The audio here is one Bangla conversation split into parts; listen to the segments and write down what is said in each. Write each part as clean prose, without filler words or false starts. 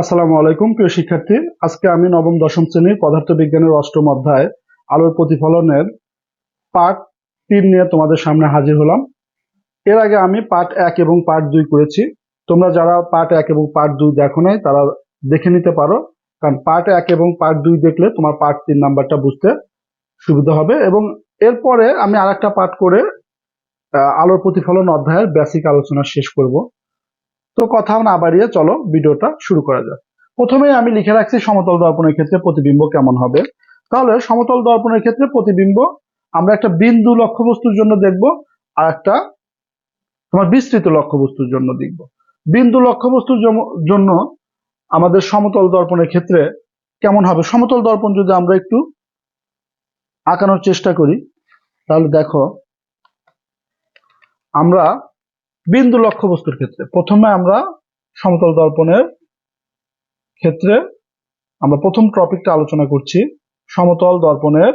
আসসালামু আলাইকুম প্রিয় শিক্ষার্থী। আজকে আমি নবম দশম শ্রেণীর পদার্থবিজ্ঞানের অষ্টম অধ্যায় আলোর প্রতিফলনের পার্ট 3 নিয়ে তোমাদের সামনে হাজির হলাম। এর আগে আমি পার্ট 1 এবং পার্ট 2 করেছি। তোমরা যারা পার্ট 1 এবং পার্ট 2 দেখো নাই তারা দেখে নিতে পারো, কারণ পার্ট 1 এবং পার্ট 2 দেখলে তোমার পার্ট 3 নাম্বারটা বুঝতে সুবিধা হবে। এবং এরপরে আমি আরেকটা পার্ট করে আলোর প্রতিফলন অধ্যায়ের বেসিক আলোচনা শেষ করব। তো কথা না বাড়িয়ে চলো ভিডিওটা শুরু করা যাক। প্রথমে আমি লিখে রাখছি সমতল দর্পণের ক্ষেত্রে প্রতিবিম্ব কেমন হবে। তাহলে সমতল দর্পণের ক্ষেত্রে প্রতিবিম্ব আমরা একটা বিন্দু লক্ষ্যবস্তুর জন্য দেখব, আর একটা তোমার বিস্তৃত লক্ষ্যবস্তুর জন্য দেখব। বিন্দু লক্ষ্যবস্তুর জন্য আমাদের সমতল দর্পণের ক্ষেত্রে কেমন হবে, সমতল দর্পণ যদি আমরা একটু আঁকানোর চেষ্টা করি, তাহলে দেখো আমরা বিন্দু লক্ষ্যবস্তুর ক্ষেত্রে প্রথমে আমরা সমতল দর্পণের ক্ষেত্রে আমরা প্রথম টপিকটা আলোচনা করছি। সমতল দর্পণের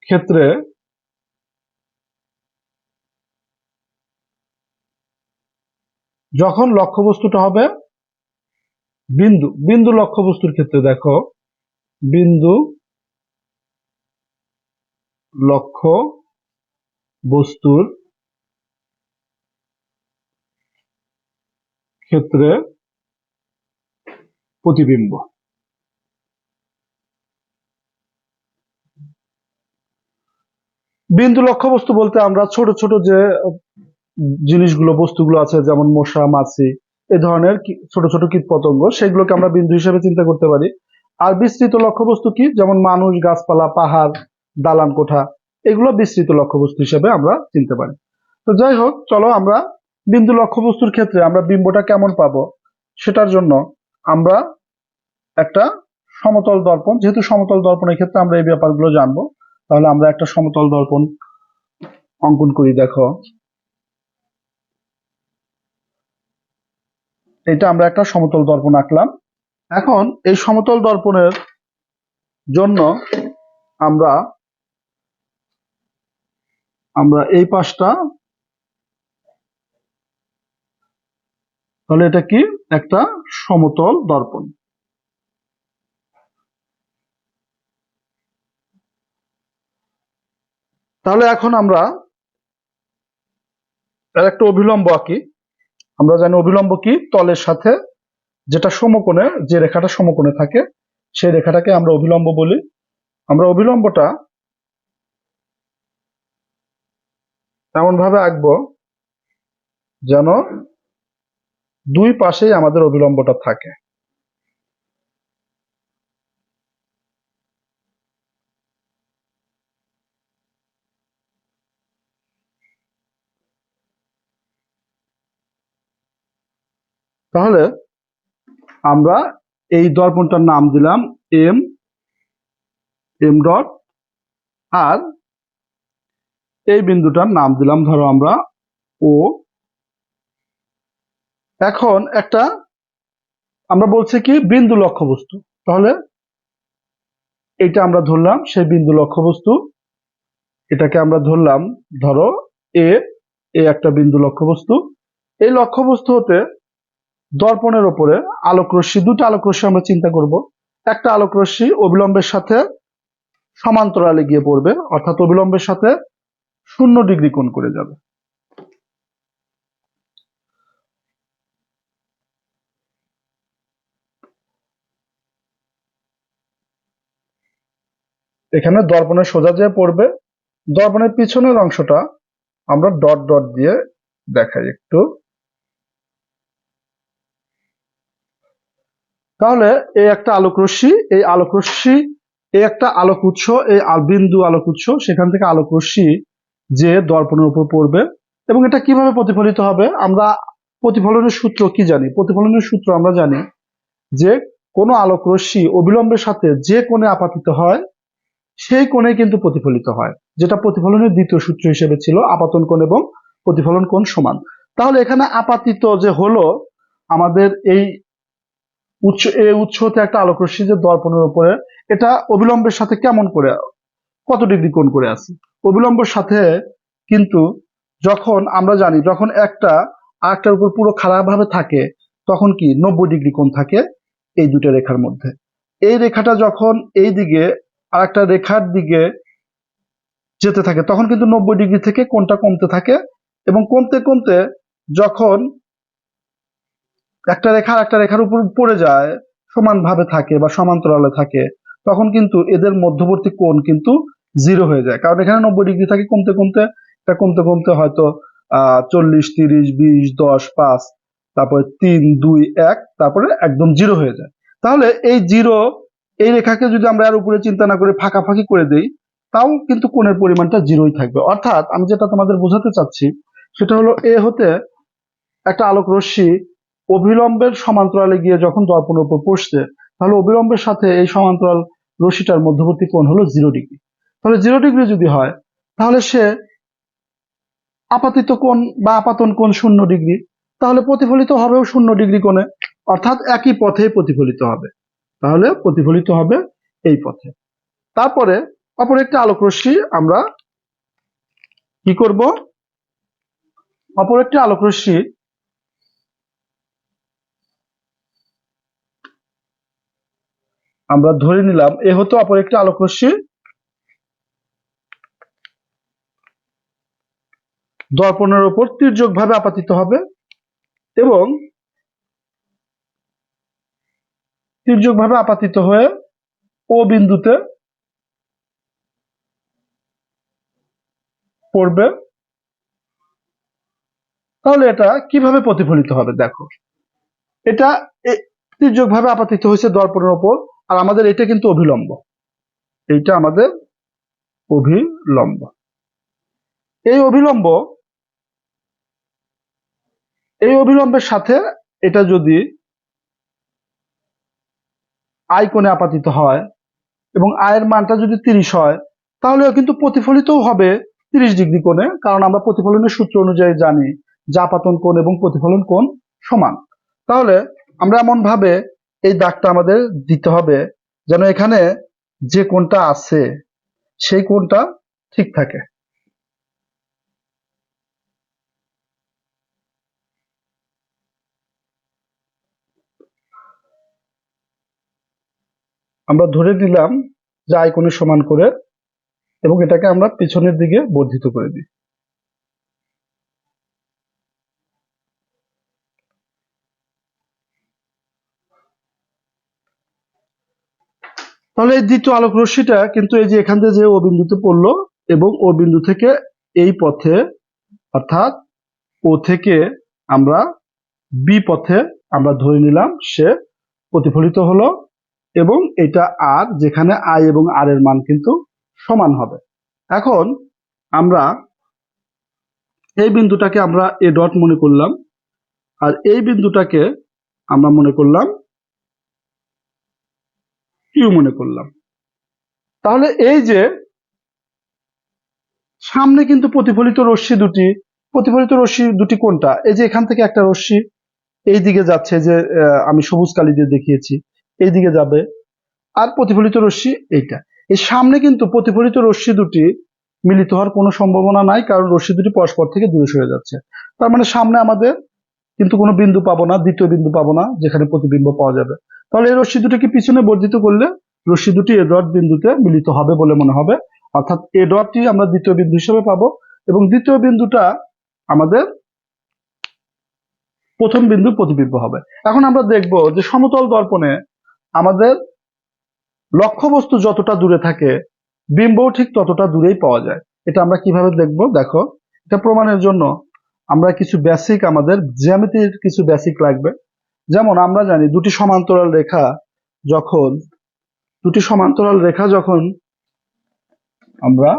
ক্ষেত্রে যখন লক্ষ্যবস্তুটা হবে বিন্দু, বিন্দু লক্ষ্যবস্তুর ক্ষেত্রে দেখো বিন্দু লক্ষ্য বস্তুর ক্ষেত্রে প্রতিবিম্ব। বিন্দু লক্ষ্যবস্তু বলতে আমরা ছোট ছোট যে জিনিসগুলো বস্তুগুলো আছে, যেমন মশা, মাছি, এই ধরনের ছোট ছোট কীটপতঙ্গ, সেগুলোকে আমরা বিন্দু হিসেবে চিন্তা করতে পারি। আর বিস্তৃত লক্ষ্যবস্তু কি, যেমন মানুষ, গাছপালা, পাহাড়, দালান কোঠা, এগুলো বিস্তৃত লক্ষ্যবস্তু হিসেবে আমরা চিনতে পারি। তো যাই হোক, চলো আমরা বিন্দু লক্ষ্যবস্তুর ক্ষেত্রে আমরা বিম্বটা কেমন পাবো সেটার জন্য আমরা একটা সমতল দর্পণ, যেহেতু সমতল দর্পণের ক্ষেত্রে আমরা এই ব্যাপারগুলো জানবো, তাহলে আমরা একটা সমতল দর্পণ অঙ্কন করি। দেখো এটা আমরা একটা সমতল দর্পণ আঁকলাম। এখন এই সমতল দর্পণের জন্য আমরা এই পাশটা, তাহলে এটা কি একটা সমতল দর্পণ। তাহলে এখন আমরা এর একটা অভিলম্ব আঁকি। আমরা জানি অভিলম্ব কি, তলের সাথে যেটা সমকোণে, যে রেখাটা সমকোণে থাকে সেই রেখাটাকে আমরা অভিলম্ব বলি। আমরা অভিলম্বটা এমন ভাবে আঁকবো যেন দুই পাশেই আমাদের অভিলম্বটা থাকে। তাহলে আমরা এই দর্পণটার নাম দিলাম এম ডট, আর এই বিন্দুটার নাম দিলাম ধরো আমরা ও। এখন একটা আমরা বলছি কি বিন্দু লক্ষ্যবস্তু, তাহলে এটা আমরা ধরলাম সেই বিন্দু লক্ষ্যবস্তু, এটাকে আমরা ধরলাম ধরো এ একটা বিন্দু লক্ষ্যবস্তু। এই লক্ষ্যবস্তু হতে দর্পণের উপরে আলোক রশ্মি, দুটো আলোক রশ্মি আমরা চিন্তা করব। একটা আলোক রশ্মি অবিলম্বের সাথে সমান্তরালে গিয়ে পড়বে, অর্থাৎ অবিলম্বের সাথে 0 ডিগ্রি কোণ করে যাবে। এখানে দর্পণের সোজা যেয়ে পড়বে। দর্পণের পিছনের অংশটা আমরা ডট ডট দিয়ে দেখাই একটু। তাহলে এই একটা আলোক রশ্মি, এই আলোক রশ্মি, এই একটা আলোক উৎস, এই বিন্দু আলোক উৎস, সেখান থেকে আলোক রশ্মি যে দর্পণের উপর পড়বে। এবং এটা কিভাবে প্রতিফলিত হবে, আমরা প্রতিফলনের সূত্র কি জানি? প্রতিফলনের সূত্র আমরা জানি যে কোনো আলোক রশ্মি অবিলম্বের সাথে যে কোণে আপাতিত হয় সেই কোণে কিন্তু প্রতিফলিত হয়, যেটা প্রতিফলনের দ্বিতীয় সূত্র হিসেবে ছিল, আপাতন কোণ এবং প্রতিফলন কোণ সমান। তাহলে এখানে আপাতিত যে হলো আমাদের এই উৎস হতে একটা আলোক রশ্মি যে দর্পণের উপরে, এটা অবিলম্বের সাথে কেমন করে, কত ডিগ্রি কোণ করে আছে? অবিলম্বের সাথে কিন্তু যখন আমরা জানি, যখন একটা আরেকটার উপর পুরো খাড়া ভাবে থাকে তখন কি 90° কোণ থাকে এই দুটো রেখার মধ্যে। এই রেখাটা যখন এই দিকে আর একটা রেখার দিকে যেতে থাকে তখন কিন্তু 90° থেকে কোণটা কমতে থাকে, এবং কমতে কমতে যখন একটা রেখা একটা রেখার উপর পড়ে যায়, সমানভাবে থাকে বা সমান্তরালে থাকে, তখন কিন্তু এদের মধ্যবর্তী কোণ কিন্তু 0 হয়ে যায়। কারণ এখানে 90° থাকে, কমতে কমতে এটা কমতে কমতে হয়তো 40, 30, 20, 10, 5, তারপরে 3, 2, 1, তারপরে একদম 0 হয়ে যায়। তাহলে এই 0 এই রেখাকে যদি আমরা এর উপরে চিন্তা না করে ফাঁকাফাঁকি করে দেই, তাও কিন্তু কোণের পরিমাণটা 0ই থাকবে। অর্থাৎ আমি যেটা তোমাদের বোঝাতে চাচ্ছি সেটা হলো, এ হতে একটা আলোক রশ্মি অভিলম্বের সমান্তরালে গিয়ে যখন দর্পণের উপর পড়ছে, তাহলে অভিলম্বের সাথে এই সমান্তরাল রশ্মিটার মধ্যবর্তী কোণ হলো 0°। তাহলে 0° যদি হয়, তাহলে সে আপাতিত কোণ বা আপাতন কোণ 0°, তাহলে প্রতিফলিত হবেও 0° কোণে, অর্থাৎ একই পথেই প্রতিফলিত হবে। তাহলে প্রতিফলিত হবে এই পথে। তারপরে অপর একটি আলোক রশ্মি আমরা কি করব, অপর একটি আলোক রশ্মি আমরা ধরে নিলাম এ হতো অপর একটি আলোক রশ্মি দর্পণের উপর তির্যকভাবে আপাতিত হবে এবং তির্যকভাবে আপাতিত হয়ে ও বিন্দুতে পড়বে। তাহলে এটা কিভাবে প্রতিফলিত হবে দেখো, এটা তির্যকভাবে আপাতিত হয়েছে দর্পণের উপর, আর আমাদের এটা কিন্তু অভিলম্ব, এইটা আমাদের অভিলম্ব। এই অভিলম্ব, এই অভিলম্বের সাথে এটা যদি আই কোণে আপাতিত হয় এবং আয়ের মানটা যদি 30 হয়, তাহলে কিন্তু প্রতিফলিতও হবে 30° কোণে, কারণ আমরা প্রতিফলনের সূত্র অনুযায়ী জানি যে আপাতন কোণ এবং প্রতিফলন কোণ সমান। তাহলে আমরা এমন ভাবে এই দাগটা আমাদের দিতে হবে যেন এখানে যে কোণটা আছে সেই কোণটা ঠিক থাকে। আমরা ধরে নিলাম যে আই কোণের সমান করে, এবং এটাকে আমরা পিছনের দিকে বর্ধিত করে দিই। তাহলে এই দ্বিতীয় আলোক রশ্মিটা কিন্তু এই যে এখান থেকে যে ও বিন্দুতে পড়লো, এবং ও বিন্দু থেকে এই পথে, অর্থাৎ ও থেকে আমরা বি পথে আমরা ধরে নিলাম সে প্রতিফলিত হলো, এবং এটা আর, যেখানে আই এবং আর এর মান কিন্তু সমান হবে। এখন আমরা এই বিন্দুটাকে আমরা এ ডট মনে করলাম, আর এই বিন্দুটাকে আমরা মনে করলাম কিউ মনে করলাম। তাহলে এই যে সামনে কিন্তু প্রতিফলিত রশ্মি দুটি কোনটা, এই যে এখান থেকে একটা রশ্মি এই দিকে যাচ্ছে, যে আমি সবুজ কালি দিয়ে দেখিয়েছি, এই দিকে যাবে, আর প্রতিফলিত রশ্মি এইটা। এই সামনে কিন্তু প্রতিফলিত রশ্মি দুটি মিলিত হওয়ার কোনো সম্ভাবনা নাই, কারণ রশ্মি দুটি পরস্পর থেকে দূরে সরে যাচ্ছে। তার মানে সামনে আমাদের কিন্তু কোনো বিন্দু পাবো না, দ্বিতীয় বিন্দু পাবো না যেখানে প্রতিবিম্ব পাওয়া যাবে। তাহলে এই রশ্মি দুটিকে পিছনে বর্ধিত করলে রশ্মি দুটি এ ডট বিন্দুতে মিলিত হবে বলে মনে হবে, অর্থাৎ এ ডটটি আমরা দ্বিতীয় বিন্দু হিসেবে পাবো, এবং দ্বিতীয় বিন্দুটা আমাদের প্রথম বিন্দু প্রতিবিম্ব হবে। এখন আমরা দেখব যে সমতল দর্পণে আমাদের লক্ষ্যবস্তু যতটা দূরে থাকে বিম্বও ঠিক ততটা দূরেই পাওয়া যায়। এটা আমরা কিভাবে দেখব দেখো, এটা প্রমাণের জন্য আমরা কিছু বেসিক, আমাদের জ্যামিতির কিছু বেসিক লাগবে। যেমন আমরা জানি দুটি সমান্তরাল রেখা যখন আমরা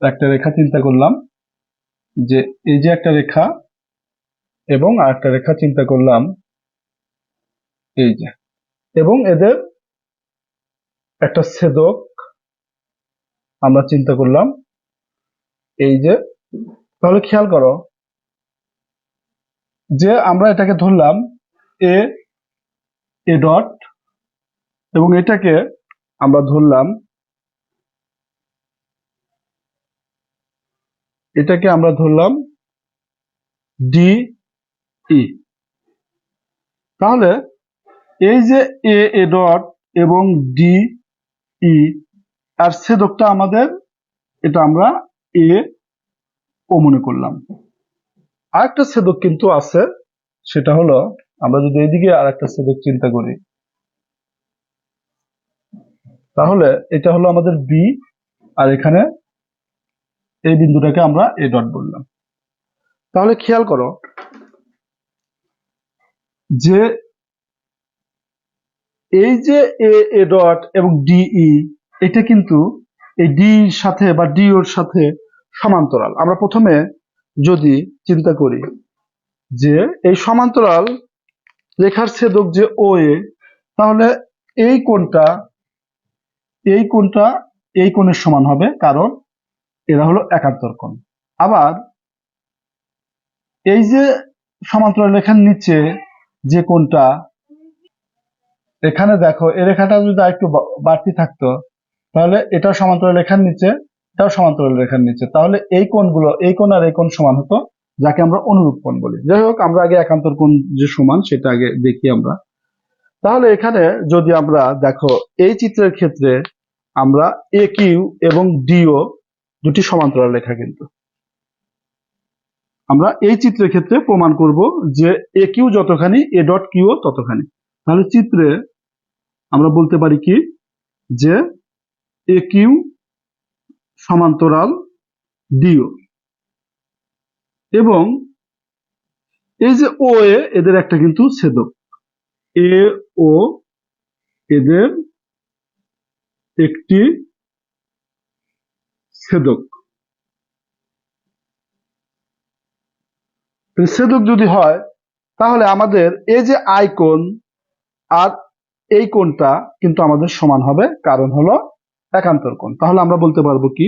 একটা রেখা চিন্তা করলাম, যে এই যে একটা রেখা এবং আরেকটা রেখা চিন্তা করলাম এই যে, এবং এদের একটা ছেদক আমরা চিন্তা করলাম এই যে। তাহলে খেয়াল করো যে আমরা এটাকে ধরলাম এ ডট, এবং এটাকে আমরা ধরলাম ডি ই। তাহলে এই যে এ ডট এবং ডি ই আর ছেদকটা আমাদের, এটা আমরা এ ও মনে করলাম। আরেকটা ছেদক কিন্তু আছে, সেটা হলো আমরা যদি এইদিকে আরেকটা ছেদক চিন্তা করি, তাহলে এটা হলো আমাদের বি, আর এখানে এই বিন্দুটাকে আমরা এ ডট বললাম। তাহলে খেয়াল করো যে এই যে এ ডট এবং ডিই, এটা কিন্তু এই ডি এর সাথে বা ডি ওর সাথে সমান্তরাল। আমরা প্রথমে যদি চিন্তা করি যে এই সমান্তরাল রেখার ছেদক যে ও এ, তাহলে এই কোণটা এই কোণটা এই কোণের সমান হবে, কারণ এরা হলো একান্তর কোণ। আবার এই যে সমান্তরাল রেখার নিচে যে কোণটা, এখানে দেখো এই রেখাটা যদি আরেকটু বাড়তি থাকতো, তাহলে এটাও সমান্তরাল রেখার নিচে, এটাও সমান্তরাল রেখার নিচে, তাহলে এই কোণগুলো, এই কোণ আর এই কোণ সমান হতো, যাকে আমরা অনুরূপ কোণ বলি। যাই হোক, আমরা আগে একান্তর কোণ যে সমান সেটা আগে দেখি আমরা। তাহলে এখানে যদি আমরা দেখো এই চিত্রের ক্ষেত্রে আমরা এ কিউ এবং ডিও দুটি সমান্তরাল রেখা, কিন্তু আমরা এই চিত্রের ক্ষেত্রে প্রমাণ করব যে এ কিউ যতখানি এ ডট কিউ ততখানি। তাহলে চিত্রে আমরা বলতে পারি কি, যে এ কিউ সমান্তরাল ডিও, এবং এই যে ও এ, এদের একটা কিন্তু ছেদক, এ ও এদের একটি ছেদক। ছেদক যদি হয়, তাহলে আমাদের এই যে আই কোণ আর এই কোণটা কিন্তু আমাদের সমান হবে, কারণ হলো একান্তর কোণ। তাহলে আমরা বলতে পারবো কি,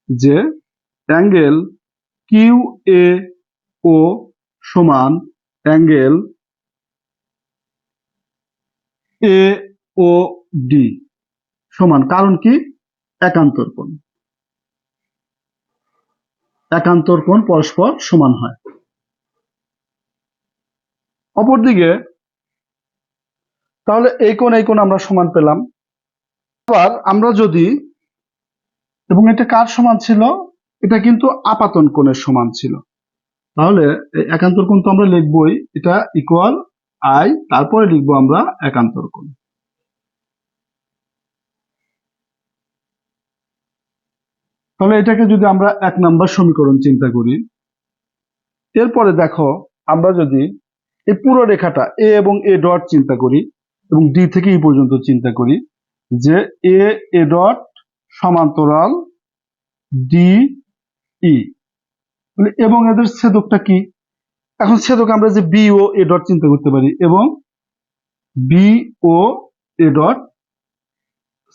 যে অ্যাঙ্গেল কিউ এ ও সমান অ্যাঙ্গেল এ ও ডি সমান, কারণ কি, একান্তর কোণ। একান্তর কোণ পরস্পর সমান হয়। অপরদিকে তাহলে এই কোণ আমরা সমান পেলাম। আবার আমরা যদি, এবং এটা কার সমান ছিল, এটা কিন্তু আপাতন কোণের সমান ছিল। তাহলে একান্তর কোণ তো আমরা লিখবই, এটা ইকুয়াল আই, তারপরে লিখবো আমরা একান্তর কোণ। তাহলে এটাকে যদি আমরা 1 নম্বর সমীকরণ চিন্তা করি, এরপরে দেখো আমরা যদি এই পুরো রেখাটা এ এবং এ ডট চিন্তা করি এবং ডি থেকে ই পর্যন্ত চিন্তা করি, যে এ ডট সমান্তরাল ডি ই, এবং এদের ছেদকটা কি, এখন ছেদক আমরা যে বি ও এ ডট চিন্তা করতে পারি, এবং বি ও এ ডট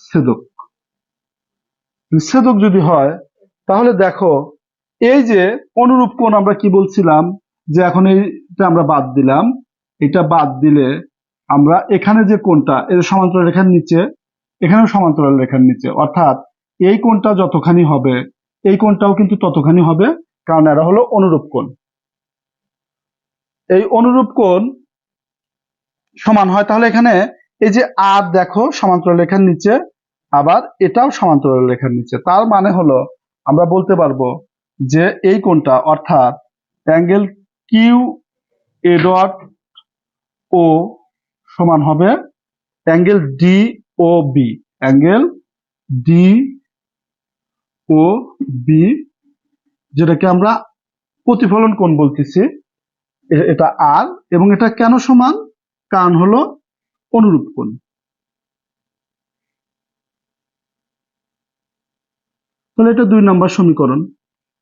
ছেদক। ছেদক যদি হয়, তাহলে দেখো এই যে অনুরূপ কোণ আমরা কি বলছিলাম, যে এখন এইটা আমরা বাদ দিলাম, এটা বাদ দিলে আমরা এখানে যে কোণটা, এর সমান্তরাল রেখার নিচে, এখানেও সমান্তরাল রেখার নিচে, অর্থাৎ এই কোণটা যতখানি হবে এই কোণটাও কিন্তু ততখানি হবে, কারণ এরা হলো অনুরূপ কোণ। এই অনুরূপ কোণ সমান হয়, তাহলে এখানে এই যে আর দেখো সমান্তরাল রেখার নিচে, আবার এটাও সমান্তরাল রেখার নিচে, তার মানে হলো আমরা বলতে পারবো যে এই কোণটা, অর্থাৎ angle Q A dot O সমান হবে angle D O B, angle D O B, যেটাকে আমরা প্রতিফলন কোণ বলতেছি, এটা আর, এবং এটা কেন সমান, কারণ হলো অনুরূপ কোণ। তাহলে এটা 2 নম্বর সমীকরণ।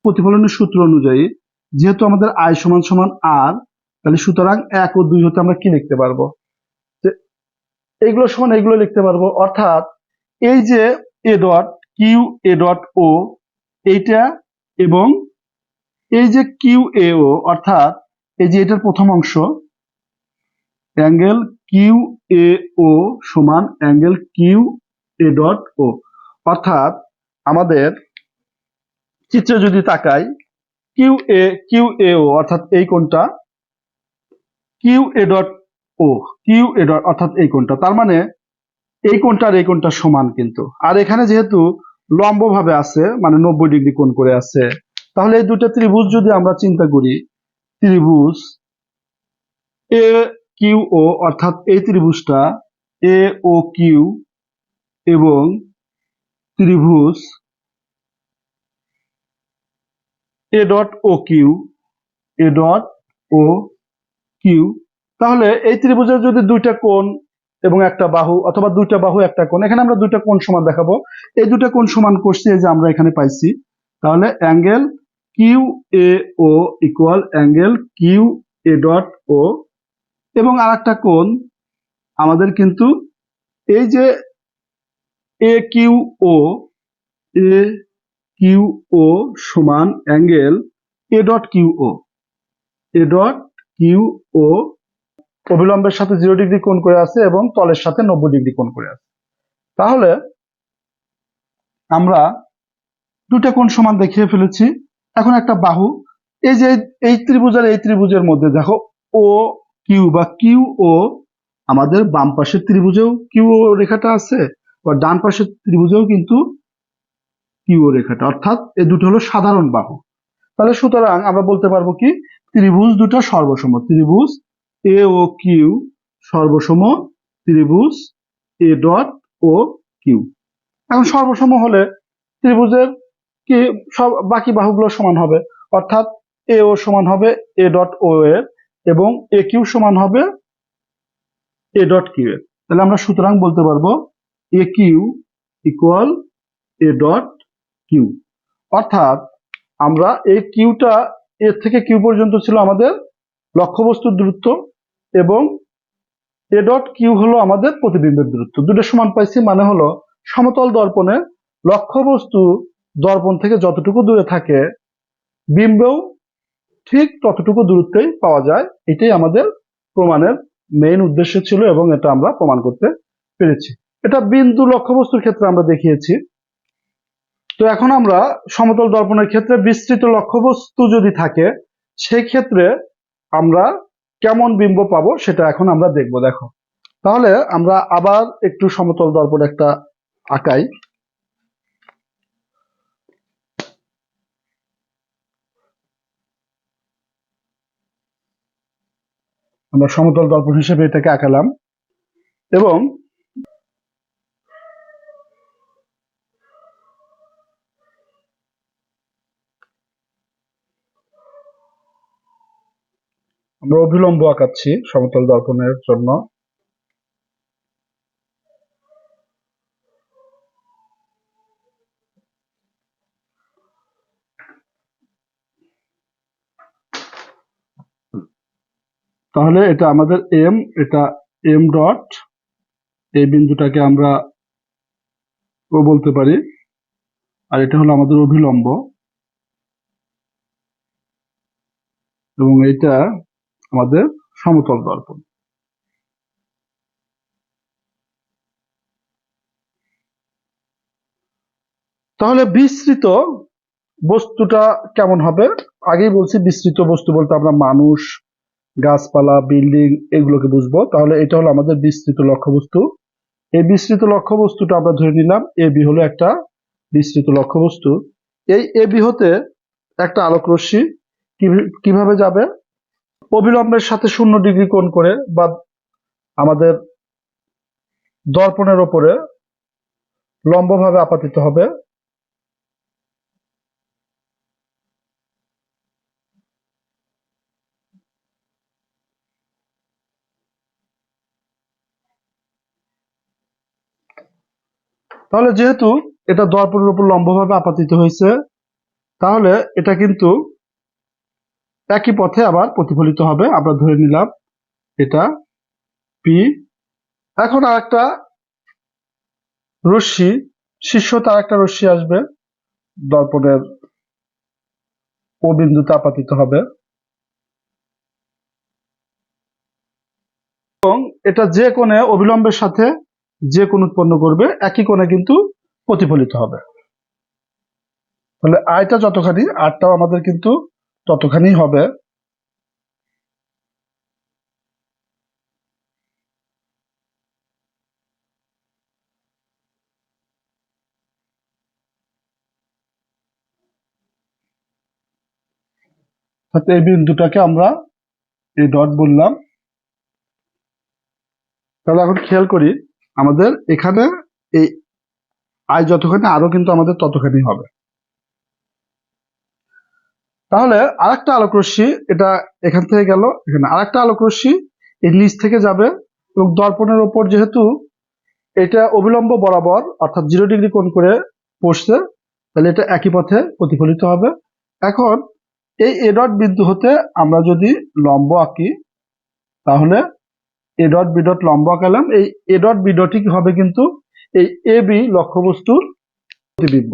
প্রতিফলনের সূত্র অনুযায়ী যেহেতু আমাদের আই সমান সমান আর, তাহলে সুতরাং 1 ও 2 হতে আমরা কি লিখতে পারবো, যে এগুলো সমান এগুলো লিখতে পারবো, অর্থাৎ এই যে A dot Q A dot O এইটা, এবং এই যে কিউ এ ও, অর্থাৎ এই যে এটার প্রথম অংশ, অ্যাঙ্গেল কিউ এ ও সমান angle Q A dot O, অর্থাৎ আমাদের চিত্রে যদি তাকাই, কিউ এ ও অর্থাৎ এই কোণটা, Q A dot O Q A dot অর্থাৎ এই কোণটা, তার মানে এই কোণটা আর এই কোণটা সমান কিন্তু। আর এখানে যেহেতু লম্ব ভাবে আছে মানে 90 ডিগ্রি কোণ করে আছে, তাহলে এই দুটো ত্রিভুজ যদি আমরা চিন্তা করি, ত্রিভুজ এ কিউ ও অর্থাৎ এই ত্রিভুজটা এ ও কিউ এবং ত্রিভুজ A dot O Q, A dot O Q, তাহলে এই ত্রিভুজের যদি দুইটা কোণ এবং একটা বাহু অথবা দুইটা বাহু একটা কোণ, এখানে আমরা দুইটা কোণ সমান দেখাবো। এই দুইটা কোণ সমান করছি, এই যে আমরা এখানে পাইছি। তাহলে angle Q A O equal angle Q A dot O, এবং আর একটা কোণ আমাদের কিন্তু এই যে এ কিউ ও, এ কিউ ও সমান angle A dot Q O, A dot Q O অবিলম্বের সাথে 0 ডিগ্রি কোণ করে আছে এবং তলের সাথে 90 ডিগ্রি কোণ করে আছে। তাহলে আমরা দুটা কোণ সমান দেখিয়ে ফেলেছি। এখন একটা বাহু, এই যে এই ত্রিভুজ আর এই ত্রিভুজের মধ্যে দেখো ও কিউ বা কিউ ও, আমাদের বাম পাশের ত্রিভুজেও কিউ ও রেখাটা আছে, বা ডান পাশের ত্রিভুজেও কিন্তু কিউ ও রেখাটা, অর্থাৎ এই দুটো হলো সাধারণ বাহু। তাহলে সুতরাং আমরা বলতে পারবো কি, ত্রিভুজ দুটো সর্বসম, ত্রিভুজ এ ও কিউ সর্বসম ত্রিভুজ এ ডট ও কিউ। এখন সর্বসম হলে ত্রিভুজের কি সব বাকি বাহুগুলো সমান হবে, অর্থাৎ এ ও সমান হবে এ ডট ও এর এবং এ কিউ সমান হবে এ ডট কিউ এর। তাহলে আমরা সুতরাং বলতে পারবো A Q equal A dot Q, অর্থাৎ আমরা এই কিউটা এর থেকে কিউ পর্যন্ত ছিল আমাদের লক্ষ্যবস্তুর দূরত্ব এবং এ ডট কিউ হলো আমাদের প্রতিবিম্বের দূরত্ব। দুটো সমান পাইছি, মানে হলো সমতল দর্পণে লক্ষ্যবস্তু দর্পণ থেকে যতটুকু দূরে থাকে বিম্বেও ঠিক ততটুকু দূরত্বেই পাওয়া যায়। এটাই আমাদের প্রমাণের মেইন উদ্দেশ্য ছিল এবং এটা আমরা প্রমাণ করতে পেরেছি। এটা বিন্দু লক্ষ্যবস্তুর ক্ষেত্রে আমরা দেখিয়েছি। তো এখন আমরা সমতল দর্পণের ক্ষেত্রে বিস্তৃত লক্ষ্যবস্তু যদি থাকে সেই ক্ষেত্রে আমরা কেমন বিম্ব পাবো সেটা এখন আমরা দেখব। দেখো, তাহলে আমরা আবার একটু সমতল দর্পণ একটা আঁকাই। আমরা সমতল দর্পণ হিসেবে এটাকে আঁকালাম এবং আমরা অভিলম্ব আঁকাচ্ছি সমতল দর্পণের জন্য। তাহলে এটা আমাদের এম, এটা এম ডট, এই বিন্দুটাকে আমরা ও বলতে পারি, আর এটা হলো আমাদের অভিলম্ব এবং এটা আমাদের সমতল দর্পণ। তাহলে বিস্তৃত বস্তুটা কেমন হবে? আগেই বলছি বিস্তৃত বস্তু বলতে আমরা মানুষ, গাছপালা, বিল্ডিং এগুলোকে বুঝবো। তাহলে এটা হলো আমাদের বিস্তৃত লক্ষ্যবস্তু। এই বিস্তৃত লক্ষ্যবস্তুটা আমরা ধরে নিলাম এ বি হলো একটা বিস্তৃত লক্ষ্যবস্তু। এই এ বি হতে একটা আলোক রশ্মি কিভাবে যাবে? অবিলম্বের সাথে 0 ডিগ্রি কোণ করে বা আমাদের দর্পণের ওপরে লম্বভাবে আপাতিত হবে। তাহলে যেহেতু এটা দর্পণের উপর লম্বভাবে আপাতিত হয়েছে, তাহলে এটা কিন্তু একই পথে আবার প্রতিফলিত হবে। আমরা ধরে নিলাম এটা পি। এখন আর একটা রশ্মি, শীর্ষ তার একটা রশ্মি আসবে, দর্পণের ও বিন্দুতে আপাতিত হবে এবং এটা যে কোণে অবিলম্বের সাথে যে কোণ উৎপন্ন করবে একই কোণে কিন্তু প্রতিফলিত হবে। তাহলে আয়টা যতখানি, আরটাও আমাদের কিন্তু ততখানি হবে। এই বিন্দুটাকে আমরা এই ডট বললাম। তাহলে এখন খেয়াল করি, আমাদের এখানে এই আই যতখানি আরো কিন্তু আমাদের ততখানি হবে। তাহলে আরেকটা আলোক রশ্মি, এটা এখান থেকে গেল, এখানে আরেকটা আলোক রশ্মি এই নিচ থেকে যাবে, এবং দর্পণের ওপর যেহেতু এটা অবিলম্ব বরাবর অর্থাৎ 0 ডিগ্রি কোণ করে পড়ছে, তাহলে এটা একই পথে প্রতিফলিত হবে। এখন এই এ ডট বিন্দু হতে আমরা যদি লম্ব আঁকি, তাহলে এ ডট বি ডট লম্ব আঁকালাম। এই এ ডট বি ডটই হবে কিন্তু এই এ বি লক্ষ্যবস্তুর প্রতিবিম্ব।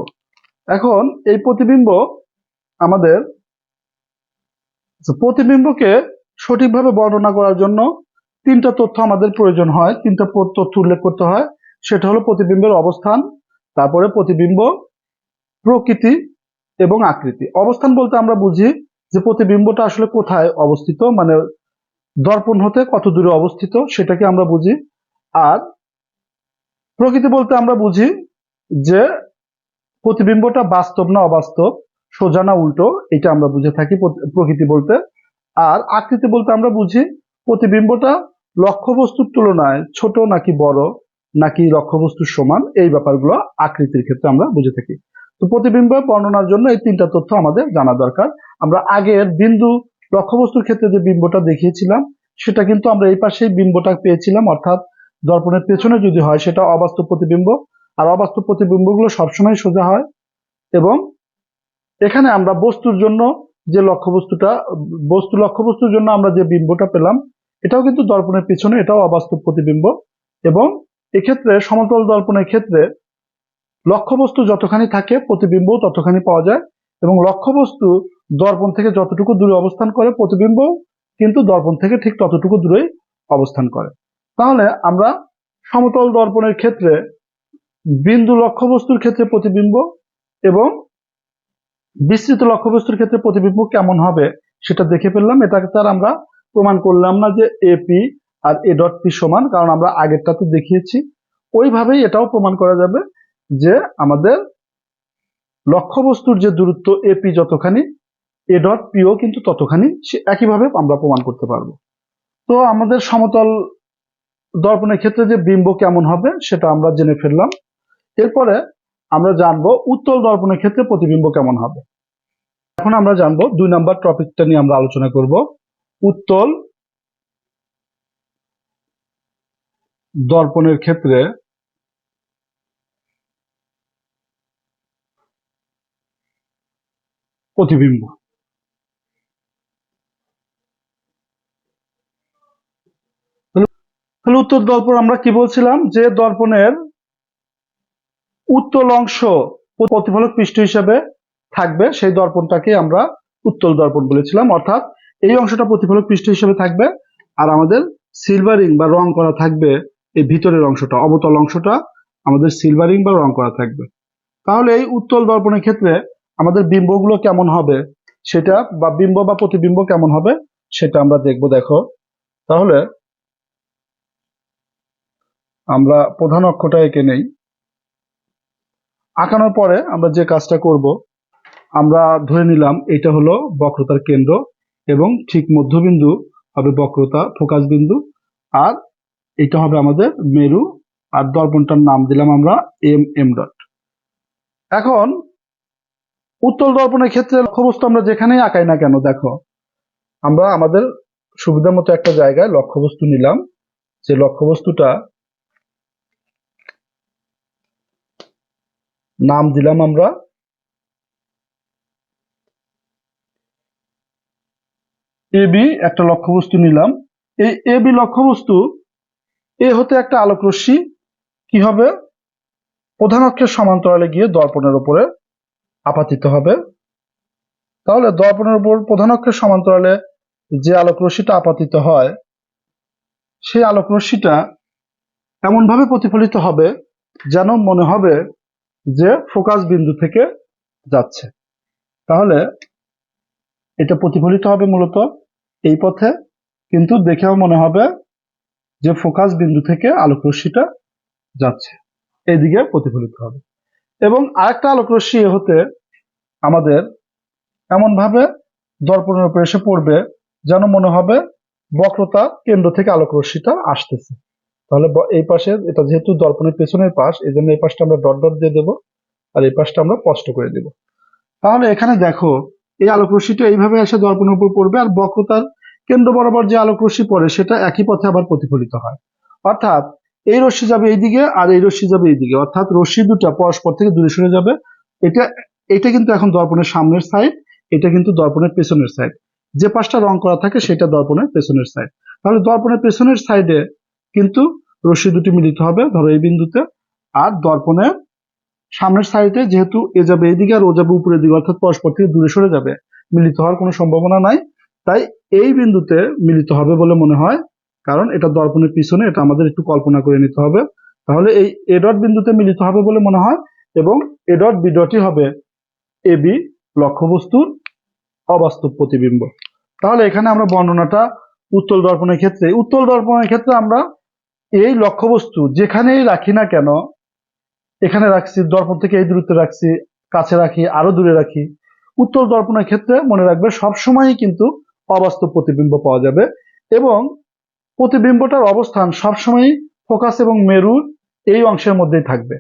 এখন এই প্রতিবিম্ব আমাদের, প্রতিবিম্বকে সঠিকভাবে বর্ণনা করার জন্য তিনটা তথ্য আমাদের প্রয়োজন হয়, তিনটা তথ্য উল্লেখ করতে হয়। সেটা হলো প্রতিবিম্বের অবস্থান, তারপরে প্রতিবিম্ব, প্রকৃতি এবং আকৃতি। অবস্থান বলতে আমরা বুঝি যে প্রতিবিম্বটা আসলে কোথায় অবস্থিত, মানে দর্পণ হতে কত দূরে অবস্থিত, সেটাকে আমরা বুঝি। আর প্রকৃতি বলতে আমরা বুঝি যে প্রতিবিম্বটা বাস্তব না অবাস্তব, সোজা না উল্টো, এটা আমরা বুঝে থাকি প্রকৃতি বলতে। আর আকৃতি বলতে আমরা বুঝি প্রতিবিম্বটা লক্ষ্যবস্তুর তুলনায় ছোট নাকি বড়, নাকি লক্ষ্যবস্তুর সমান, এই ব্যাপারগুলো আকৃতির ক্ষেত্রে আমরা বুঝে থাকি। তো প্রতিবিম্ব বর্ণনার জন্য এই তিনটা তথ্য আমাদের জানা দরকার। আমরা আগের বিন্দু লক্ষ্যবস্তুর ক্ষেত্রে যে বিম্বটা দেখিয়েছিলাম, সেটা কিন্তু আমরা এই পাশেই বিম্বটা পেয়েছিলাম, অর্থাৎ দর্পণের পেছনে যদি হয় সেটা অবাস্তব প্রতিবিম্ব, আর অবাস্তব প্রতিবিম্বগুলো সবসময় সোজা হয়। এবং এখানে আমরা বস্তুর জন্য যে লক্ষ্যবস্তুর জন্য আমরা যে বিম্বটা পেলাম, এটাও কিন্তু দর্পণের পিছনে, এটাও অবাস্তব প্রতিবিম্ব। এবং এক্ষেত্রে সমতল দর্পণের ক্ষেত্রে লক্ষ্যবস্তু যতখানি থাকে প্রতিবিম্ব ততখানি পাওয়া যায়, এবং লক্ষ্যবস্তু দর্পণ থেকে যতটুকু দূরে অবস্থান করে প্রতিবিম্ব কিন্তু দর্পণ থেকে ঠিক ততটুকু দূরেই অবস্থান করে। তাহলে আমরা সমতল দর্পণের ক্ষেত্রে বিন্দু লক্ষ্যবস্তুর ক্ষেত্রে প্রতিবিম্ব এবং বিস্তৃত লক্ষ্যবস্তুর ক্ষেত্রে প্রতিবিম্ব কেমন হবে সেটা দেখে ফেললাম। এটাকে তার আমরা প্রমাণ করলাম না যে এপি আর এ ডট পি সমান, কারণ আমরা আগেরটাতে দেখিয়েছি। ওইভাবেই এটাও প্রমাণ করা যাবে যে আমাদের লক্ষ্যবস্তুর যে দূরত্ব এপি যতখানি, এ ডট পিও কিন্তু ততখানি, সে একইভাবে আমরা প্রমাণ করতে পারবো। তো আমাদের সমতল দর্পণের ক্ষেত্রে যে বিম্ব কেমন হবে সেটা আমরা জেনে ফেললাম। এরপরে আমরা জানবো উত্তল দর্পণের ক্ষেত্রে প্রতিবিম্ব কেমন হবে। এখন আমরা জানবো 2 নাম্বার টপিকটা নিয়ে আমরা আলোচনা করব, উত্তল দর্পণের ক্ষেত্রে প্রতিবিম্ব। তাহলে উত্তল দর্পণ আমরা কি বলছিলাম, যে দর্পণের উত্তল অংশ প্রতিফলক পৃষ্ঠ হিসেবে থাকবে সেই দর্পণটাকে আমরা উত্তল দর্পণ বলেছিলাম। অর্থাৎ এই অংশটা প্রতিফলক পৃষ্ঠ হিসেবে থাকবে, আর আমাদের সিলভারিং বা রং করা থাকবে এই ভিতরের অংশটা, অবতল অংশটা আমাদের সিলভারিং বা রং করা থাকবে। তাহলে এই উত্তল দর্পণের ক্ষেত্রে আমাদের বিম্বগুলো কেমন হবে সেটা, বা বিম্ব বা প্রতিবিম্ব কেমন হবে সেটা আমরা দেখব। দেখো, তাহলে আমরা প্রধান অক্ষটা এঁকে নেই। আঁকানোর পরে আমরা যে কাজটা করব, আমরা ধরে নিলাম এটা হলো বক্রতার কেন্দ্র, এবং ঠিক মধ্যবিন্দু হবে বক্রতা ফোকাস বিন্দু, আর এটা হবে আমাদের মেরু, আর দর্পণটার নাম দিলাম আমরা এম ডট। এখন উত্তল দর্পণের ক্ষেত্রে লক্ষ্যবস্তু আমরা যেখানেই আঁকাই না কেন, দেখো আমরা আমাদের সুবিধা মতো একটা জায়গায় লক্ষ্যবস্তু নিলাম, যে লক্ষ্যবস্তুটা নাম দিলাম আমরা এবি। একটা লক্ষ্যবস্তু নিলাম, এই এবি লক্ষ্যবস্তু এ হতে একটা আলোক রশ্মি কি হবে, প্রধান অক্ষের সমান্তরালে গিয়ে দর্পণের উপরে আপাতিত হবে। তাহলে দর্পণের উপর প্রধান অক্ষের সমান্তরালে যে আলোক রশ্মিটা আপাতিত হয়, সেই আলোক রশ্মিটা এমন ভাবে প্রতিফলিত হবে যেন মনে হবে যে ফোকাস বিন্দু থেকে যাচ্ছে। তাহলে এটা প্রতিফলিত হবে মূলত এই পথে, কিন্তু দেখেও মনে হবে যে ফোকাস বিন্দু থেকে আলোক রশ্মিটা যাচ্ছে, এইদিকে প্রতিফলিত হবে। এবং আরেকটা আলোক রশ্মি হতে আমাদের এমন ভাবে দর্পণের উপর এসে পড়বে, যেন মনে হবে বক্রতা কেন্দ্র থেকে আলোক রশ্মিটা আসতেছে। তাহলে এই পাশে, এটা যেহেতু দর্পণের পেছনের পাশ, এই জন্য এই পাশটা আমরা ডট ডট দিয়ে দেবো, আর এই পাশটা আমরা স্পষ্ট করে দেবো। তাহলে এখানে দেখো, এই আলোক রশ্মিটা এইভাবে এসে দর্পণের উপর পড়বে, আর বক্রতার কেন্দ্র বরাবর যে আলোক রশ্মি পড়ে সেটা একই পথে আবার প্রতিফলিত হয়। অর্থাৎ এই রশ্মি যাবে এইদিকে আর এই রশ্মি যাবে এইদিকে, অর্থাৎ রশ্মি দুটো পরস্পর থেকে দূরে সরে যাবে। এটা এটা কিন্তু এখন দর্পণের সামনের সাইড, এটা কিন্তু দর্পণের পেছনের সাইড। যে পাশটা রং করা থাকে সেটা দর্পণের পেছনের সাইড। তাহলে দর্পণের পেছনের সাইডে কিন্তু রশ্মি দুটি মিলিত হবে, ধরো এই বিন্দুতে। আর দর্পণের সামনের সাইডে যেহেতু এ যাবে এইদিকে আর ও যাবে উপরের দিকে, অর্থাৎ পরস্পর থেকে দূরে সরে যাবে, মিলিত হওয়ার কোনো সম্ভাবনা নাই। তাই এই বিন্দুতে মিলিত হবে বলে মনে হয়, কারণ এটা দর্পণের পিছনে, এটা আমাদের একটু কল্পনা করে নিতে হবে। তাহলে এই এ ডট বিন্দুতে মিলিত হবে বলে মনে হয়, এবং এ ডট বি ডটই হবে এ বি, লক্ষ্যবস্তুর অবাস্তব প্রতিবিম্ব। তাহলে এখানে আমরা বর্ণনাটা উত্তল দর্পণের ক্ষেত্রে আমরা এই লক্ষ্যবস্তু যেখানেই রাখি না কেন, এখানে রাখছি, দর্পণ থেকে এই দূরত্বে রাখছি, কাছে রাখি, আরো দূরে রাখি, উত্তল দর্পণের ক্ষেত্রে মনে রাখবে সবসময়ই কিন্তু অবাস্তব প্রতিবিম্ব পাওয়া যাবে, এবং প্রতিবিম্বটার অবস্থান সবসময়ই ফোকাস এবং মেরুর এই অংশের মধ্যেই থাকবে,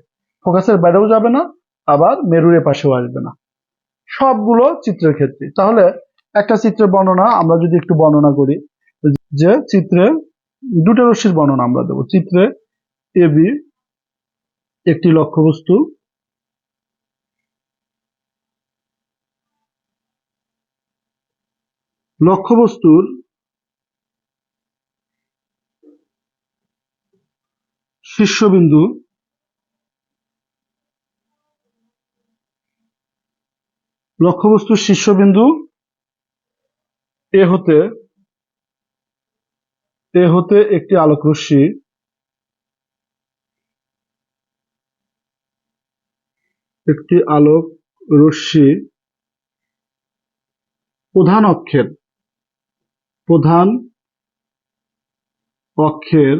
ফোকাসের বাইরেও যাবে না, আবার মেরুর পাশেও আসবে না, সবগুলো চিত্রের ক্ষেত্রে। তাহলে একটা চিত্রের বর্ণনা আমরা যদি একটু বর্ণনা করি, যে চিত্রে দুটো রশ্মির বর্ণনা আমরা দেবো। চিত্রে এবি একটি লক্ষ্যবস্তু, লক্ষ্যবস্তুর শীর্ষবিন্দু এ হতে একটি আলোক রশ্মি প্রধান অক্ষের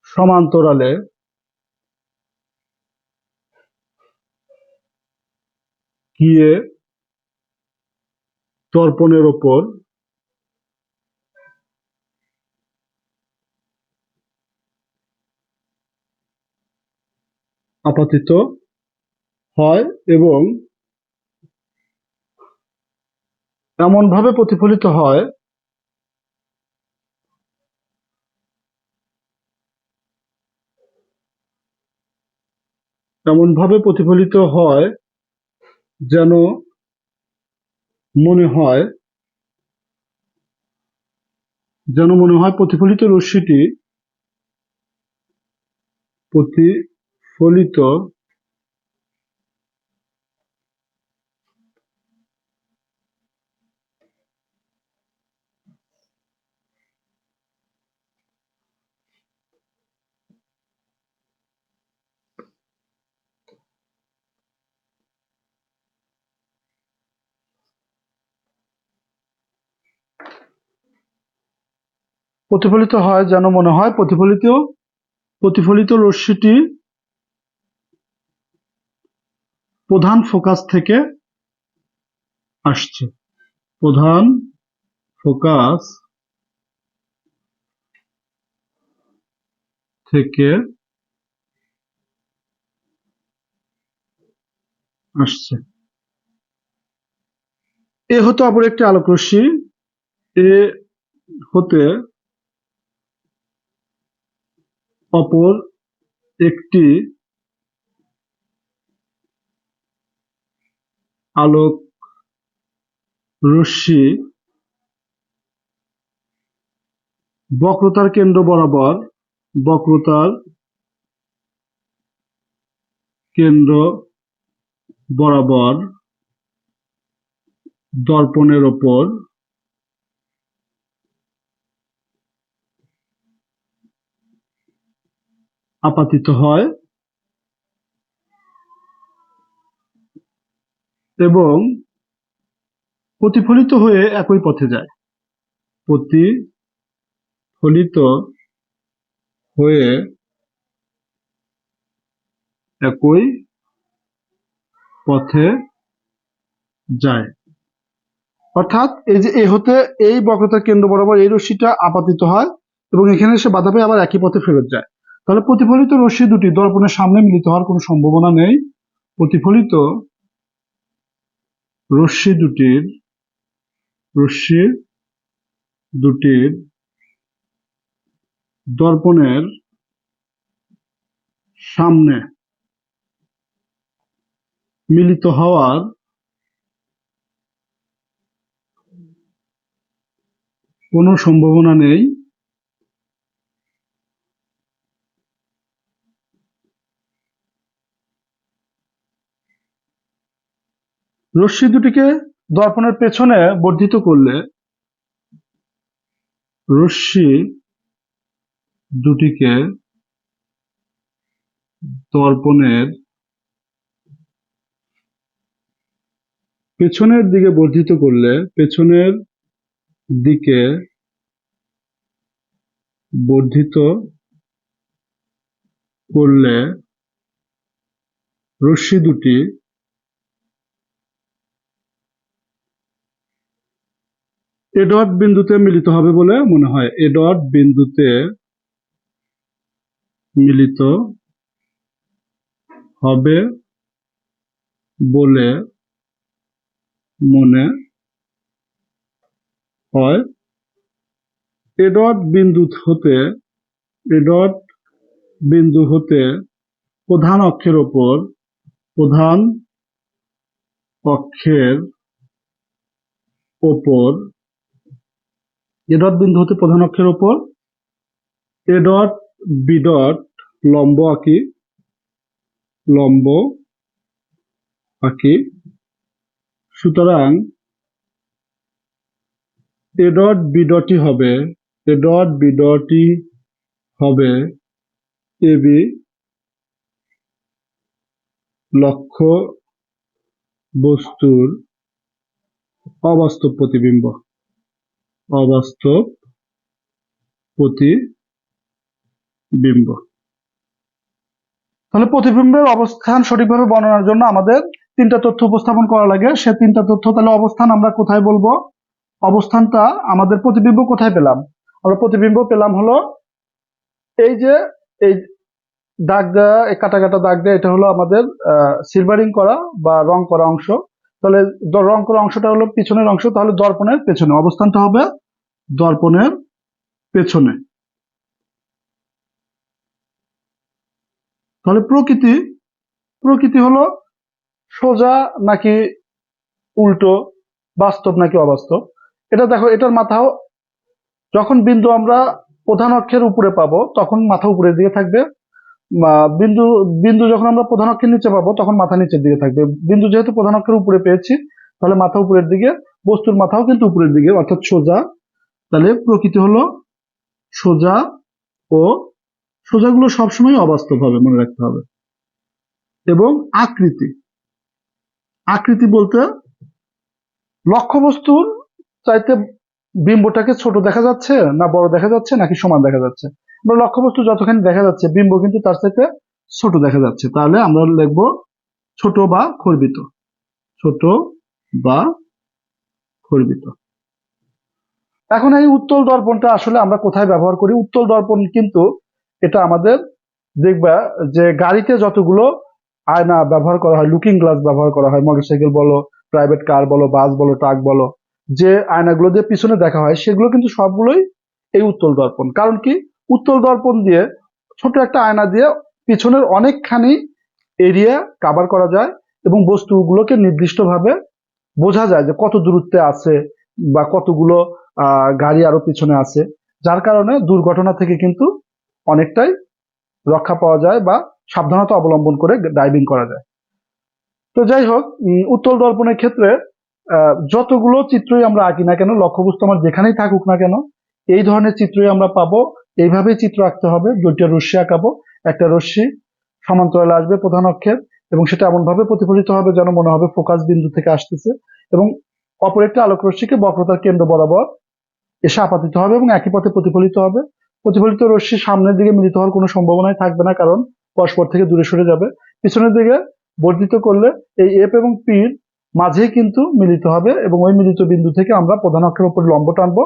সমান্তরালে গিয়ে দর্পণের ওপর আপতিত হয় এবং এমনভাবে প্রতিফলিত হয় যেন মনে হয় প্রতিফলিত রশ্মিটি প্রতিফলিত হয় যেন মনে হয় প্রতিফলিত রশ্মিটি প্রধান ফোকাস থেকে আসছে, প্রধান ফোকাস থেকে আসছে। এ হতে অপর একটি আলোক রশ্মি, এ হতে অপর একটি আলোক রশ্মি বক্রতার কেন্দ্র বরাবর দর্পণের ওপর আপতিত হয় এবং প্রতিফলিত হয়ে একই পথে যায়, প্রতিফলিত হয়ে একই পথে যায়। অর্থাৎ এই যে এ হতে এই বক্রতার কেন্দ্র বরাবর এই রশ্মিটা আপতিত হয় এবং এখানে এসে বাধা পেয়ে আবার একই পথে ফেরত যায়। তাহলে প্রতিফলিত রশ্মি দুটি দর্পণের সামনে মিলিত হওয়ার কোনো সম্ভাবনা নেই। প্রতিফলিত রশ্মি দুটির দর্পণের সামনে মিলিত হওয়ার কোনো সম্ভাবনা নেই। রশ্মি দুটিকে দর্পণের পেছনে বর্ধিত করলে রশ্মি দুটিকে দর্পণের পেছনের দিকে বর্ধিত করলে রশ্মি দুটি এ ডট বিন্দুতে মিলিত হবে বলে মনে হয়। এ ডট বিন্দুতে মিলিত হবে বলে মনে হয়। এ ডট বিন্দু হতে প্রধান অক্ষের ওপর এ ডট বিন্দু হতে প্রধান অক্ষের ওপর এ ডট বি ডট লম্ব আঁকি। সুতরাং এ ডট বি ডটই হবে এবি লক্ষ্য বস্তুর অবাস্তব প্রতিবিম্ব। তাহলে প্রতিবিম্বের অবস্থান সঠিকভাবে বর্ণনার জন্য আমাদের তিনটা তথ্য উপস্থাপন করা লাগে। সে তিনটা তথ্য, তাহলে অবস্থান আমরা কোথায় বলবো? অবস্থানটা আমাদের প্রতিবিম্ব কোথায় পেলাম? আমরা প্রতিবিম্ব পেলাম হলো এই যে এই দাগ দেওয়া, এই কাটা কাটা দাগ দেওয়া, এটা হলো আমাদের সিলভারিং করা বা রং করা অংশ। তাহলে রং করা অংশটা হলো পিছনের অংশ, তাহলে দর্পণের পেছনে অবস্থানটা হবে দর্পণের পেছনে। তাহলে প্রকৃতি হলো সোজা নাকি উল্টো, বাস্তব নাকি অবাস্তব। এটা দেখো, এটার মাথাও যখন বিন্দু আমরা প্রধান অক্ষের উপরে পাবো তখন মাথা উপরের দিকে থাকবে, বিন্দু যখন আমরা প্রধান অক্ষের নিচে পাবো তখন মাথা নিচের দিকে থাকবে। বিন্দু যেহেতু প্রধান অক্ষের উপরে পেয়েছি তাহলে মাথা উপরের দিকে, বস্তুর মাথাও কিন্তু উপরের দিকে অর্থাৎ সোজা। তাহলে প্রকৃতি হলো সোজা, ও সোজাগুলো সবসময় অবাস্তব হবে, মনে রাখতে হবে। এবং আকৃতি বলতে লক্ষ্যবস্তুর চাইতে বিম্বটাকে ছোট দেখা যাচ্ছে না বড় দেখা যাচ্ছে নাকি সমান দেখা যাচ্ছে। আমরা লক্ষ্যবস্তু যতখানি দেখা যাচ্ছে বিম্ব কিন্তু তার চাইতে ছোট দেখা যাচ্ছে, তাহলে আমরা লিখব ছোট বা খর্বিত। এখন এই উত্তল দর্পণটা আসলে আমরা কোথায় ব্যবহার করি? উত্তল দর্পণ কিন্তু এটা আমাদের দেখবা যে গাড়িতে যতগুলো আয়না ব্যবহার করা হয়, লুকিং গ্লাস ব্যবহার করা হয়, মোটরসাইকেল বলো, প্রাইভেট কার বলো, বাস বলো, ট্রাক বলো, যে আয়নাগুলো দিয়ে পিছনে দেখা হয় সেগুলো কিন্তু সবগুলোই এই উত্তল দর্পণ। কারণ কি? উত্তল দর্পণ দিয়ে ছোট একটা আয়না দিয়ে পিছনের অনেকখানি এরিয়া কভার করা যায় এবং বস্তুগুলোকে নির্দিষ্টভাবে বোঝা যায় যে কত দূরত্বে আছে বা কতগুলো গাড়ি আরো পিছনে আছে, যার কারণে দুর্ঘটনা থেকে কিন্তু অনেকটাই রক্ষা পাওয়া যায় বা সাবধানতা অবলম্বন করে ড্রাইভিং করা যায়। তো যাই হোক, উত্তল দর্পণের ক্ষেত্রে যতগুলো চিত্রই আমরা আঁকি না কেন, লক্ষ্যবস্তু আমার যেখানেই থাকুক না কেন, এই ধরনের চিত্রই আমরা পাবো। এইভাবেই চিত্র আঁকতে হবে। দুইটা রশ্মি আঁকাবো, একটা রশ্মি সমান্তরালে আসবে প্রধান অক্ষের এবং সেটা এমন ভাবে প্রতিফলিত হবে যেন মনে হবে ফোকাস বিন্দু থেকে আসতেছে, এবং অপর একটা আলোক রশ্মিকে বক্রতার কেন্দ্র বরাবর এসে আপাতিত হবে এবং একই পথে প্রতিফলিত হবে। প্রতিফলিত রশ্মি সামনের দিকে মিলিত হওয়ার কোনো সম্ভাবনাই থাকবে না, কারণ পরস্পর থেকে দূরে সরে যাবে। পিছনের দিকে বর্ধিত করলে এই এফ এবং পির মাঝেই কিন্তু মিলিত হবে, এবং ওই মিলিত বিন্দু থেকে আমরা প্রধান অক্ষের উপর লম্ব টানবো।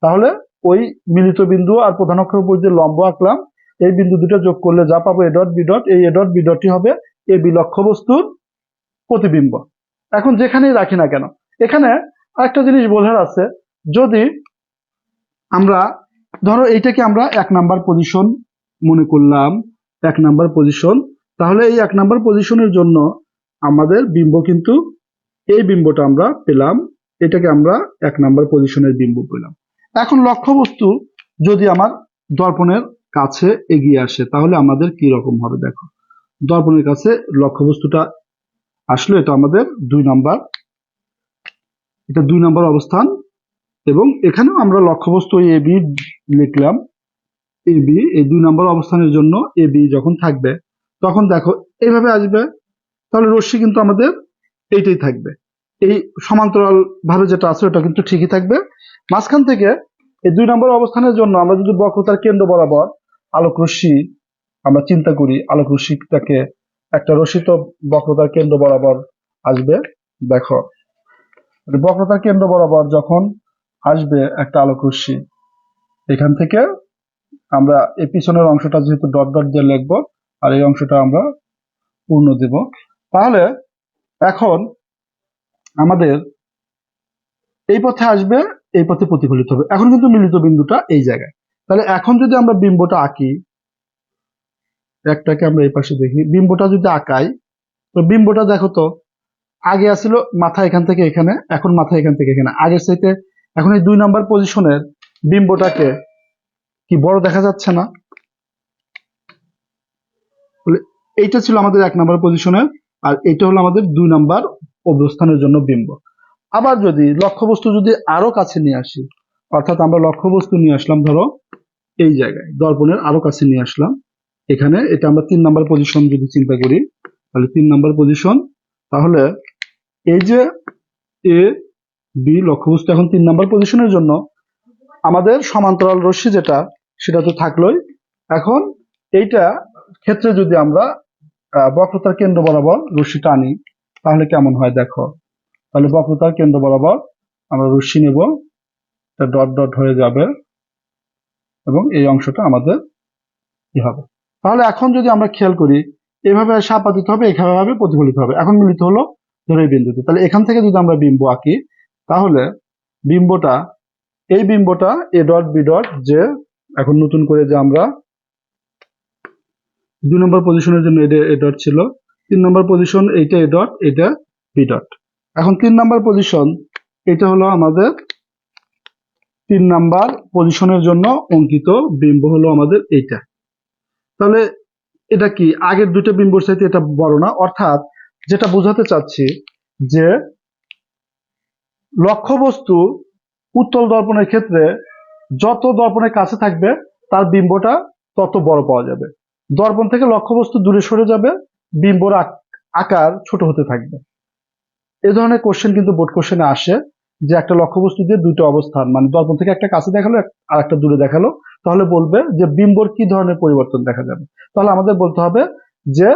তাহলে ওই মিলিত বিন্দু আর প্রধান অক্ষের উপর যে লম্ব আঁকলাম, এই বিন্দু দুটো যোগ করলে যা পাবো এ ডট বি ডট, এই এ ডট বি ডটই হবে এ বি লক্ষ্যবস্তুর প্রতিবিম্ব। এখন যেখানেই রাখি না কেন, এখানে আরেকটা জিনিস বোঝার আছে, যদি আমরা ধরো এইটাকে আমরা 1 নাম্বার পজিশন মনে করলাম, 1 নাম্বার পজিশন, তাহলে এই 1 নাম্বার পজিশনের জন্য আমাদের বিম্ব কিন্তু এই বিম্বটা আমরা পেলাম, এটাকে আমরা 1 নাম্বার পজিশনের বিম্ব পেলাম। এখন লক্ষ্যবস্তু যদি আমার দর্পণের কাছে এগিয়ে আসে তাহলে আমাদের কি রকম হবে দেখো। দর্পণের কাছে লক্ষ্যবস্তুটা আসলে এটা আমাদের 2 নাম্বার, এটা 2 নাম্বার অবস্থান, এবং এখানেও আমরা লক্ষ্যবস্তু এ বি লিখলাম, এ বি এই 2 নাম্বার অবস্থানের জন্য এ বি যখন থাকবে তখন দেখো এইভাবে আসবে, তাহলে রশ্মি কিন্তু আমাদের এইটাই থাকবে, এই সমান্তরাল ভাবে যেটা আছে ওটা কিন্তু ঠিকই থাকবে। মাঝখান থেকে এই 2 নম্বর অবস্থানের জন্য আমরা যদি বক্রতার কেন্দ্র বরাবর আলোক রশ্মি আমরা চিন্তা করি, আলোক রশ্মিটাকে একটা রশ্মি তো বক্রতার কেন্দ্র বরাবর আসবে, দেখো বক্রতার কেন্দ্র বরাবর যখন আসবে একটা আলোক রশ্মি, এখান থেকে আমরা এই পিছনের অংশটা যেহেতু ডট ডট দিয়ে লিখবো আর এই অংশটা আমরা পূর্ণ দেব, তাহলে এখন আমাদের এই পথে আসবে, এই পথে প্রতিফলিত হবে। এখন কিন্তু মিলিত বিন্দুটা এই জায়গায়, তাহলে এখন যদি আমরা বিম্বটা আঁকি, একটাকে আমরা এই পাশে দেখি, বিম্বটা যদি আঁকাই, তো বিম্বটা দেখো তো আগে আসছিল মাথা এখান থেকে এখানে, এখন মাথা এখান থেকে এখানে, আগের চাইতে এখন এই 2 নাম্বার পজিশনের বিম্বটাকে কি বড় দেখা যাচ্ছে না? এইটা ছিল আমাদের 1 নাম্বার পজিশনের, আর এটা হলো আমাদের 2 নাম্বার অবস্থানের জন্য বিম্ব। আবার যদি লক্ষ্যবস্তু যদি আরো কাছে নিয়ে আসি, অর্থাৎ আমরা লক্ষ্যবস্তু নিয়ে আসলাম ধরো এই জায়গায়, দর্পণের আরো কাছে নিয়ে আসলাম, এখানে এটা আমরা 3 নাম্বার পজিশন যদি চিন্তা করি, তাহলে 3 নাম্বার পজিশন, তাহলে এই যে এ বি লক্ষ্যবস্তু এখন 3 নাম্বার পজিশনের জন্য আমাদের সমান্তরাল রশ্মি যেটা সেটা তো থাকলোই। এখন এইটা ক্ষেত্রে যদি আমরা বক্রতার কেন্দ্র বরাবর রশ্মি টানি তাহলে কেমন হয় দেখো, তাহলে বক্রতার কেন্দ্র বরাবর আমরা রশ্মি নেব, এটা ডট ডট হয়ে যাবে এবং এই অংশটা আমাদের কি হবে। তাহলে এখন যদি আমরা খেয়াল করি, এভাবে আপাতিত হবে, এভাবে প্রতিফলিত হবে, এখন মিলিত হলো ধরে এই বিন্দুতে, তাহলে এখান থেকে যদি আমরা বিম্ব আঁকি তাহলে বিম্বটা এই বিম্বটা এ ডট বি ডট, যে এখন নতুন করে যে আমরা 2 নম্বর পজিশনের জন্য এটা এ ডট ছিল, 3 নম্বর পজিশন এইটা এ ডট, এটা বি ডট। এখন 3 নম্বর পজিশন এটা হলো আমাদের 3 নাম্বার পজিশনের জন্য অঙ্কিত বিম্ব হলো আমাদের এইটা। তাহলে এটা কি আগের দুটো বিম্বর চাইতে এটা বড় না? অর্থাৎ যেটা বোঝাতে চাচ্ছি যে লক্ষ্যবস্তু উত্তল দর্পণের ক্ষেত্রে যত দর্পণের কাছে থাকবে তার বিম্বটা তত বড় পাওয়া যাবে, দর্পণ থেকে লক্ষ্যবস্তু দূরে সরে যাবে, বিম্বর আকার ছোট হতে থাকবে। এই ধরনের কোশ্চেন কিন্তু বোর্ড কোশ্চেনে আসে, যে একটা লক্ষ্যবস্তু দিয়ে দুটো অবস্থান, মানে দর্পণ থেকে একটা কাছে দেখালো আর একটা দূরে দেখালো, তাহলে বলবে যে বিম্বর কি ধরনের পরিবর্তন দেখা যাবে। তাহলে আমাদের বলতে হবে যে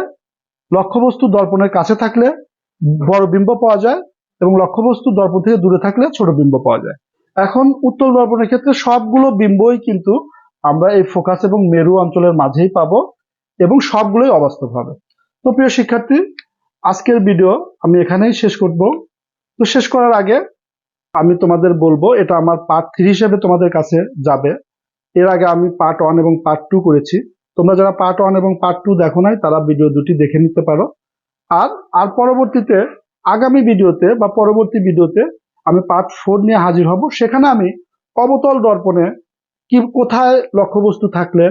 লক্ষ্যবস্তু দর্পণের কাছে থাকলে বড় বিম্ব পাওয়া যায় এবং লক্ষ্যবস্তু দর্পণ থেকে দূরে থাকলে ছোট বিম্ব পাওয়া যায়। এখন উত্তল দর্পণের ক্ষেত্রে সবগুলো বিম্বই কিন্তু আমরা এই ফোকাস এবং মেরু অঞ্চলের মাঝেই পাবো এবং সবগুলোই অবাস্তব হবে। তো প্রিয় শিক্ষার্থী, আজকের ভিডিও আমি এখানেই শেষ করব। তো শেষ করার আগে আমি তোমাদের বলবো, এটা আমার পার্ট 3 হিসেবে তোমাদের কাছে যাবে। এর আগে আমি পার্ট 1 এবং পার্ট 2 করেছি, তোমরা যারা পার্ট 1 এবং পার্ট 2 দেখো নাই তারা ভিডিও দুটি দেখে নিতে পারো। আর পরবর্তীতে আগামী ভিডিওতে বা পরবর্তী ভিডিওতে আমি পার্ট 4 নিয়ে হাজির হব। সেখানে আমি অবতল দর্পণে কোথায় লক্ষ্যবস্তু থাকলে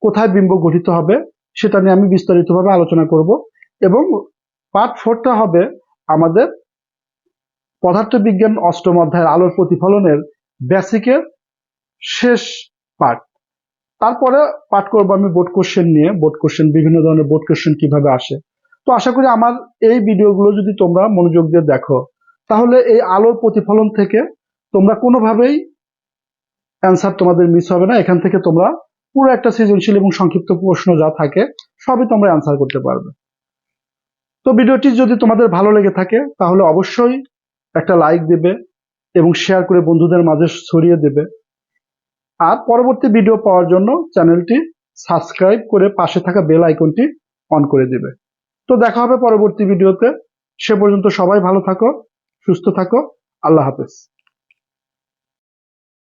কোথায় বিম্ব গঠিত হবে সেটা নিয়ে আমি বিস্তারিতভাবে আলোচনা করব, এবং পার্ট 4টা হবে আমাদের পদার্থবিজ্ঞান 8ম অধ্যায়ের আলোর প্রতিফলনের বেসিকের শেষ পার্ট। তারপরে পাঠ করবো আমি বোর্ড কোশ্চেন নিয়ে, বোর্ড কোশ্চেন, বিভিন্ন ধরনের বোর্ড কোশ্চেন কিভাবে আসে। তো আশা করি আমার এই ভিডিওগুলো যদি তোমরা মনোযোগ দিয়ে দেখো তাহলে এই আলোর প্রতিফলন থেকে তোমরা কোনোভাবেই অ্যান্সার তোমাদের মিস হবে না। এখান থেকে তোমরা পুরো একটা সৃজনশীল এবং সংক্ষিপ্ত প্রশ্ন যা থাকে সবই তোমরা অ্যান্সার করতে পারবে। তো ভিডিওটি যদি তোমাদের ভালো লেগে থাকে তাহলে অবশ্যই একটা লাইক দেবে এবং শেয়ার করে বন্ধুদের মাঝে ছড়িয়ে দেবে। আর পরবর্তী ভিডিও পাওয়ার জন্য চ্যানেলটি সাবস্ক্রাইব করে পাশে থাকা বেল আইকনটি অন করে দেবে। তো দেখা হবে পরবর্তী ভিডিওতে। সে পর্যন্ত সবাই ভালো থাকো, সুস্থ থাকো। আল্লাহ হাফেজ।